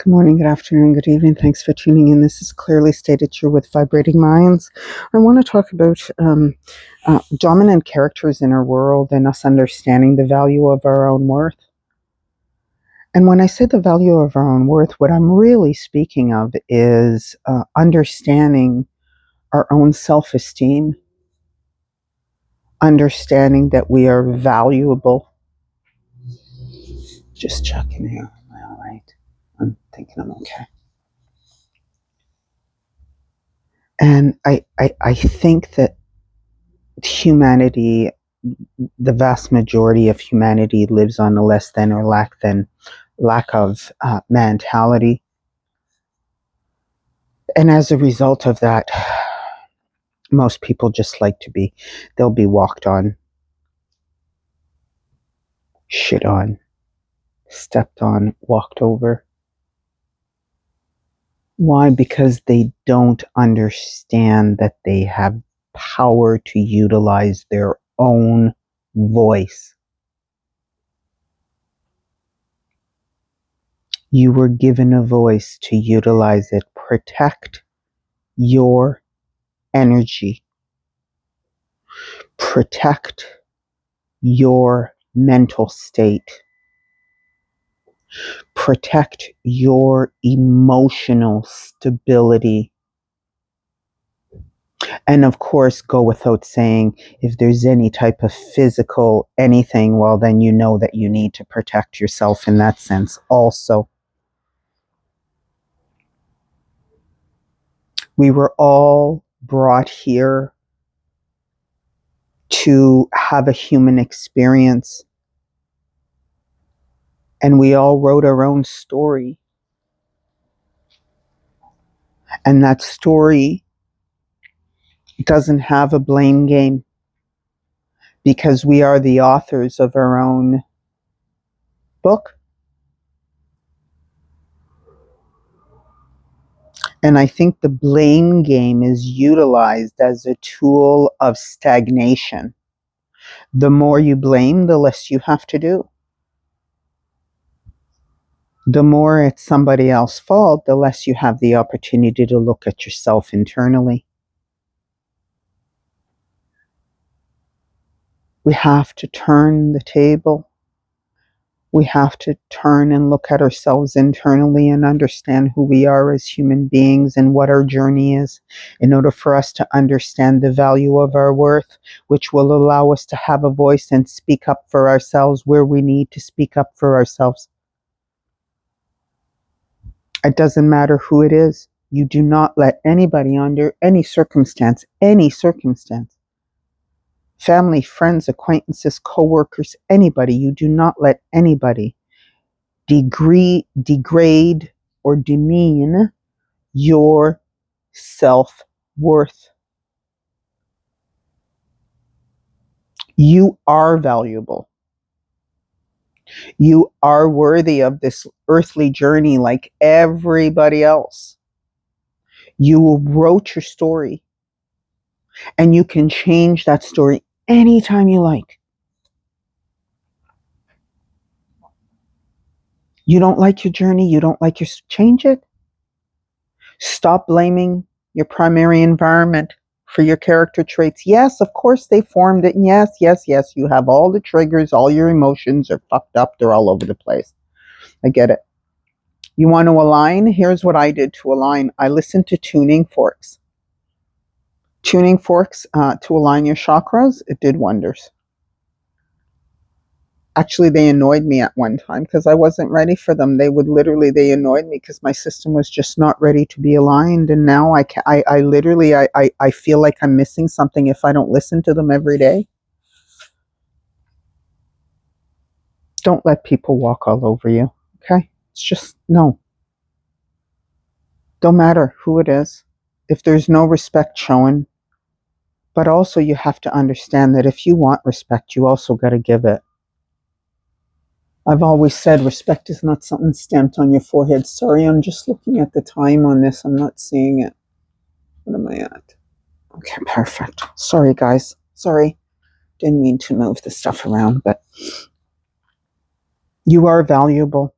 Good morning, good afternoon, good evening. Thanks for tuning in. This is Clearly Stated. You're with Vibrating Minds. I want to talk about dominant characters in our world and us understanding the value of our own worth. And when I say the value of our own worth, what I'm really speaking of is understanding our own self-esteem, understanding that we are valuable. Just checking here. Am I all right? I'm thinking I'm okay. And I think that humanity, the vast majority of humanity lives on a less than or lack of mentality. And as a result of that, most people just like to be, they'll be walked on, shit on, stepped on, walked over. Why? Because they don't understand that they have power to utilize their own voice. You were given a voice to utilize it. Protect your energy. Protect your mental state. Protect your emotional stability. And of course, go without saying, if there's any type of physical anything, well, then you know that you need to protect yourself in that sense also. We were all brought here to have a human experience, and we all wrote our own story. And that story doesn't have a blame game, because we are the authors of our own book. And I think the blame game is utilized as a tool of stagnation. The more you blame, the less you have to do. The more it's somebody else's fault, the less you have the opportunity to look at yourself internally. We have to turn the table. We have to turn and look at ourselves internally and understand who we are as human beings and what our journey is, in order for us to understand the value of our worth, which will allow us to have a voice and speak up for ourselves where we need to speak up for ourselves. It doesn't matter who it is. You do not let anybody, under any circumstance, family, friends, acquaintances, co-workers, anybody, you do not let anybody degrade or demean your self-worth. You are valuable. You are worthy of this earthly journey like everybody else. You wrote your story, and you can change that story anytime you like. You don't like your journey, you don't like your, change it. Stop blaming your primary environment for your character traits. Yes, of course they formed it. And yes, you have all the triggers, all your emotions are fucked up, they're all over the place. I get it. You want to align? Here's what I did to align. I listened to tuning forks. Tuning forks to align your chakras, it did wonders. Actually, they annoyed me at one time because I wasn't ready for them. They annoyed me because my system was just not ready to be aligned. And now I feel like I'm missing something if I don't listen to them every day. Don't let people walk all over you, okay? It's just, no. Don't matter who it is. If there's no respect shown, but also you have to understand that if you want respect, you also got to give it. I've always said respect is not something stamped on your forehead. Sorry, I'm just looking at the time on this. I'm not seeing it. What am I at? Okay, perfect. Sorry, guys. Sorry. Didn't mean to move the stuff around, but you are valuable.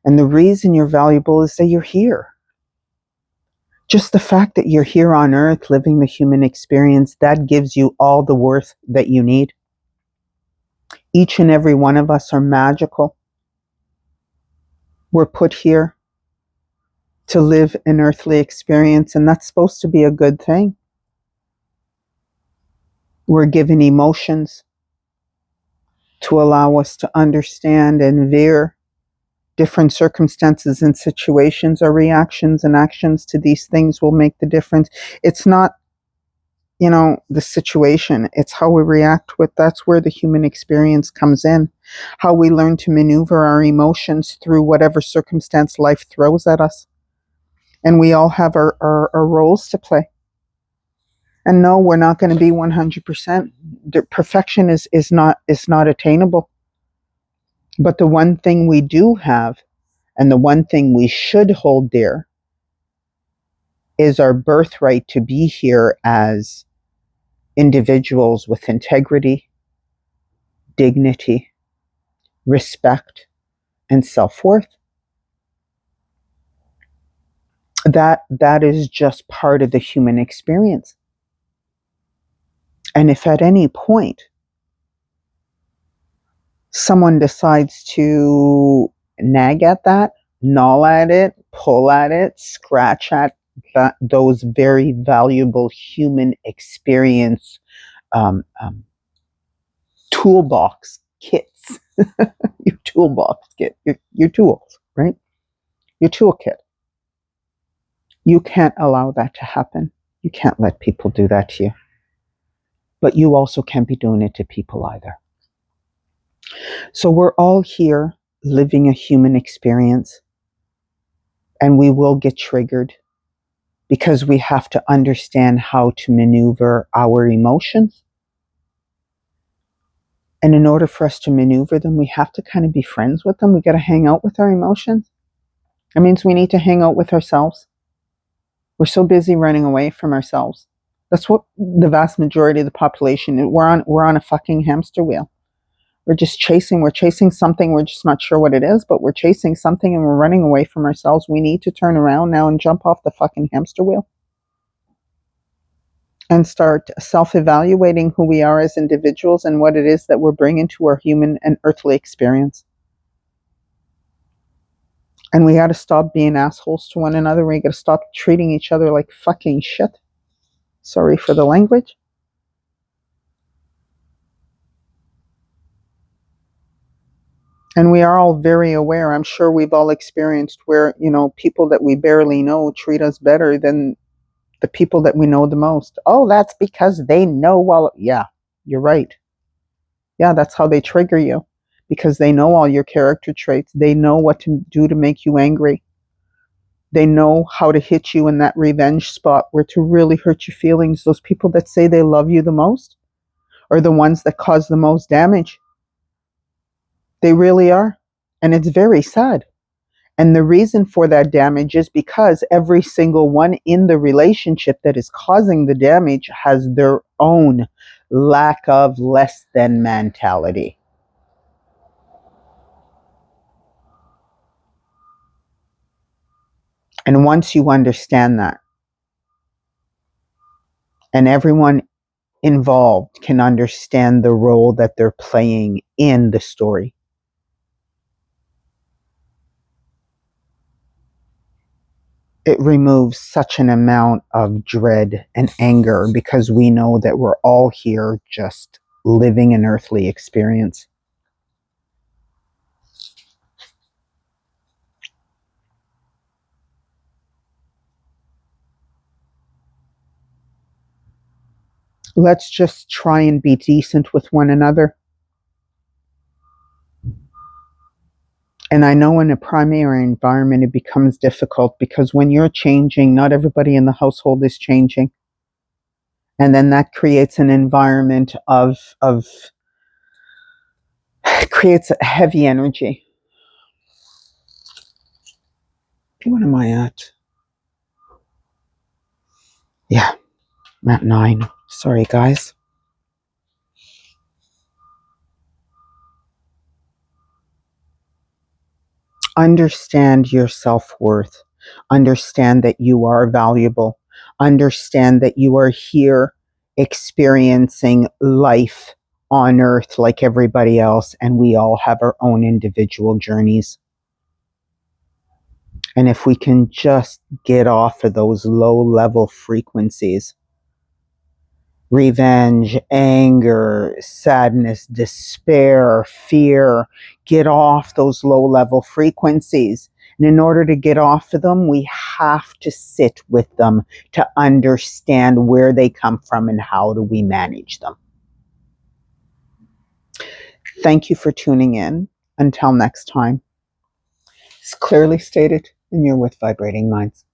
And the reason you're valuable is that you're here. Just the fact that you're here on earth living the human experience, that gives you all the worth that you need. Each and every one of us are magical. We're put here to live an earthly experience, and that's supposed to be a good thing. We're given emotions to allow us to understand and veer different circumstances and situations. Our reactions and actions to these things will make the difference. It's not, the situation, it's how we react with. That's where the human experience comes in. How we learn to maneuver our emotions through whatever circumstance life throws at us. And we all have our roles to play. And no, we're not going to be 100%. Perfection is not attainable. But the one thing we do have, and the one thing we should hold dear, is our birthright to be here as individuals with integrity, dignity, respect, and self-worth. That is just part of the human experience. And if at any point someone decides to nag at that, gnaw at it, pull at it, scratch at those very valuable human experience toolbox kits, your toolbox kit, your tools, right? Your toolkit. You can't allow that to happen. You can't let people do that to you. But you also can't be doing it to people either. So we're all here living a human experience, and we will get triggered because we have to understand how to maneuver our emotions. And in order for us to maneuver them, we have to kind of be friends with them. We got to hang out with our emotions. That means we need to hang out with ourselves. We're so busy running away from ourselves. That's what the vast majority of the population, we're on a fucking hamster wheel. We're chasing something. We're just not sure what it is, but we're chasing something and we're running away from ourselves. We need to turn around now and jump off the fucking hamster wheel and start self-evaluating who we are as individuals and what it is that we're bringing to our human and earthly experience. And we got to stop being assholes to one another. We got to stop treating each other like fucking shit. Sorry for the language. And we are all very aware. I'm sure we've all experienced where, people that we barely know treat us better than the people that we know the most. Oh, that's because they know well. Yeah, you're right. Yeah, that's how they trigger you, because they know all your character traits. They know what to do to make you angry. They know how to hit you in that revenge spot where to really hurt your feelings. Those people that say they love you the most are the ones that cause the most damage. They really are. And it's very sad. And the reason for that damage is because every single one in the relationship that is causing the damage has their own lack of less than mentality. And once you understand that, and everyone involved can understand the role that they're playing in the story, it removes such an amount of dread and anger, because we know that we're all here just living an earthly experience. Let's just try and be decent with one another. And I know in a primary environment it becomes difficult, because when you're changing, not everybody in the household is changing. And then that creates an environment of creates a heavy energy. What am I at? Yeah, I'm at 9. Sorry, guys. Understand your self-worth. Understand that you are valuable. Understand that you are here experiencing life on earth like everybody else, and we all have our own individual journeys. And if we can just get off of those low level frequencies, revenge, anger, sadness, despair, fear, get off those low level frequencies. And in order to get off of them, we have to sit with them to understand where they come from and how do we manage them. Thank you for tuning in. Until next time, it's clearly stated, and you're with Vibrating Minds.